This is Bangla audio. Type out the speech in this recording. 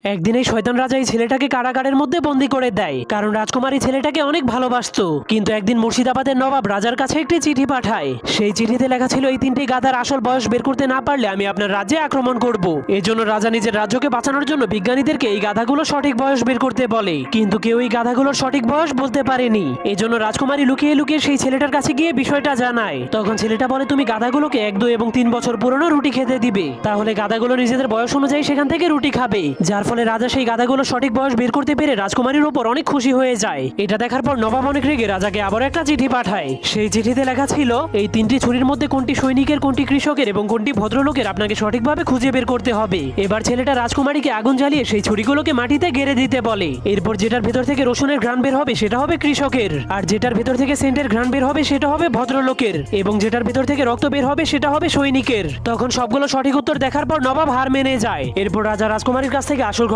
একদিন এই শয়তান রাজা এই ছেলেটাকে কারাগারের মধ্যে বন্দি করে দেয়, কারণ রাজকুমারী ছেলেটাকে অনেক ভালোবাসতো। কিন্তু একদিন মুর্শিদাবাদের নবাব রাজার কাছে একটি চিঠি পাঠায়। সেই চিঠিতে লেখা ছিল, এই তিনটি গাধার আসল বয়স বের করতে না পারলে আমি আপনার রাজ্যে আক্রমণ করব। এজন্য রাজা নিজের রাজ্যকে বাঁচানোর জন্য বিজ্ঞানীদেরকে এই গাধাগুলো সঠিক বয়স বের করতে বলে, কিন্তু কেউ এই গাধাগুলোর সঠিক বয়স বলতে পারেনি। এজন্য রাজকুমারী লুকিয়ে লুকিয়ে সেই ছেলেটার কাছে গিয়ে বিষয়টা জানায়। তখন ছেলেটা বলে, তুমি গাধাগুলোকে 1, 2 এবং 3 বছর পুরনো রুটি খেতে দিবে, তাহলে গাধাগুলো নিজেদের বয়স অনুযায়ী সেখান থেকে রুটি খাবে। যার ফলে রাজা সেই গাধাগুলো সঠিক বয়স বের করতে পেরে রাজকুমারীর উপর অনেক খুশি হয়ে যায়। এটা দেখার পর নবাব অনেক রেগে রাজাকে আবার একটা চিঠি পাঠায়। সেই চিঠিতে লেখা ছিল, এই তিনটি ছুরির মধ্যে কোনটি সৈনিকের, কোনটি কৃষকের এবং কোনটি ভদ্রলোকের আপনাকে সঠিকভাবে খুঁজে বের করতে হবে। এবার ছেলেটা রাজকুমারীকে আগুন জ্বালিয়ে সেই ছুরিগুলোকে মাটিতে গেড়ে দিতে বলে। এরপর যেটার ভেতর থেকে রসুনের ঘ্রাণ বের হবে সেটা হবে কৃষকের, আর যেটার ভেতর থেকে সেন্টের ঘ্রাণ বের হবে সেটা হবে ভদ্রলোকের, এবং যেটার ভেতর থেকে রক্ত বের হবে সেটা হবে সৈনিকের। তখন সবগুলো সঠিক উত্তর দেখার পর নবাব হার মেনে যায়। এরপর রাজা রাজকুমারীর কাছ থেকে আসল